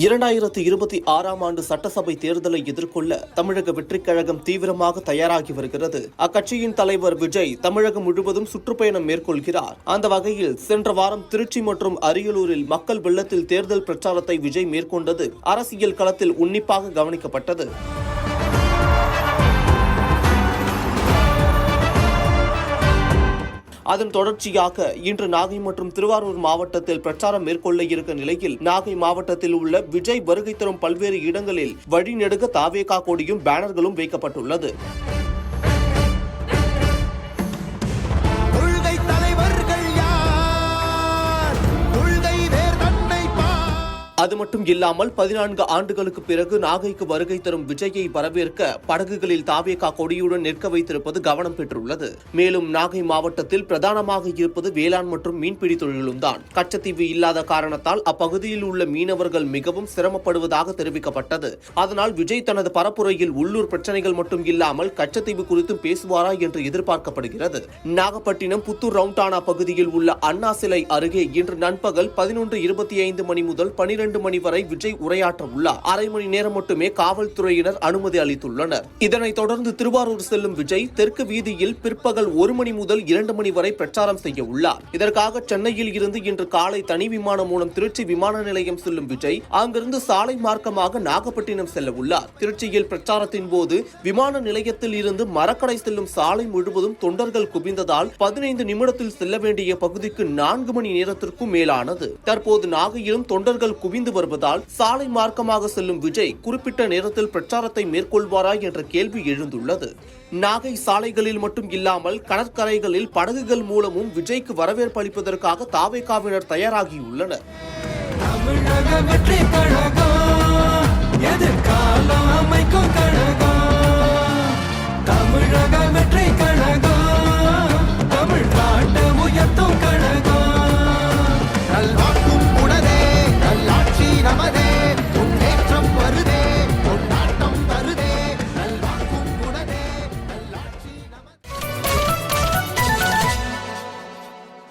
2026ஆம் ஆண்டு சட்டசபை தேர்தலை எதிர்கொள்ள தமிழக வெற்றிக் கழகம் தீவிரமாக தயாராகி வருகிறது. அக்கட்சியின் தலைவர் விஜய் தமிழகம் முழுவதும் சுற்றுப்பயணம் மேற்கொள்கிறார். அந்த வகையில் சென்ற வாரம் திருச்சி மற்றும் அரியலூரில் மக்கள் வெள்ளத்தில் தேர்தல் பிரச்சாரத்தை விஜய் மேற்கொண்டது அரசியல் களத்தில் உன்னிப்பாக கவனிக்கப்பட்டது. அதன் தொடர்ச்சியாக இன்று நாகை மற்றும் திருவாரூர் மாவட்டத்தில் பிரச்சாரம் மேற்கொள்ள இருக்க நிலையில் நாகை மாவட்டத்தில் உள்ள விஜய் வருகை தரும் பல்வேறு இடங்களில் வழிநெடுக தாவேகா கொடியும் பேனர்களும் வைக்கப்பட்டுள்ளது. அது மட்டும் இல்லாமல் 14 ஆண்டுகளுக்கு பிறகு நாகைக்கு வருகை தரும் விஜயை வரவேற்க படகுகளில் தாவேகா கொடியுடன் நிற்க வைத்திருப்பது கவனம் பெற்றுள்ளது. மேலும் நாகை மாவட்டத்தில் பிரதானமாக இருப்பது வேளாண் மற்றும் மீன்பிடி தொழிலும் தான். கச்சத்தீவு இல்லாத காரணத்தால் அப்பகுதியில் உள்ள மீனவர்கள் மிகவும் சிரமப்படுவதாக தெரிவிக்கப்பட்டது. அதனால் விஜய் தனது பரப்புரையில் உள்ளூர் பிரச்சனைகள் மட்டும் இல்லாமல் கச்சத்தீவு குறித்தும் பேசுவாரா என்று எதிர்பார்க்கப்படுகிறது. நாகப்பட்டினம் புத்தூர் ரவுண்டானா பகுதியில் உள்ள அண்ணா சிலை அருகே இன்று நண்பகல் 11:25 மணி முதல் 12 மணி வரை விஜய் உரையாற்ற உள்ளார். அரை மணி நேரம் மட்டுமே காவல்துறையினர் அனுமதி அளித்துள்ளனர். இதனைத் தொடர்ந்து திருவாரூர் செல்லும் விஜய் தெற்கு வீதியில் பிற்பகல் 1 மணி முதல் 2 மணி வரை பிரச்சாரம் செய்ய உள்ளார். இதற்காக சென்னையில் இருந்து இன்று காலை தனி விமானம் மூலம் திருச்சி விமான நிலையம் செல்லும் விஜய் அங்கிருந்து சாலை மார்க்கமாக நாகப்பட்டினம் செல்ல உள்ளார். திருச்சியில் பிரச்சாரத்தின் போது விமான நிலையத்தில் இருந்து மரக்கடை செல்லும் சாலை முழுவதும் தொண்டர்கள் குவிந்ததால் 15 நிமிடத்தில் செல்ல வேண்டிய பகுதிக்கு 4 மணி நேரத்திற்கும் மேலானது. தற்போது நாகையிலும் தொண்டர்கள் குவிந்து வருவதால் சாலை மார்க்கமாக செல்லும் விஜய் குறிப்பிட்ட நேரத்தில் பிரச்சாரத்தை மேற்கொள்வாரா என்ற கேள்வி எழுந்துள்ளது. நாகை சாலைகளில் மட்டும் இல்லாமல் கடற்கரைகளில் படகுகள் மூலமும் விஜய்க்கு வரவேற்பு அளிப்பதற்காக தாவேகாவினர் தயாராகியுள்ளனர்.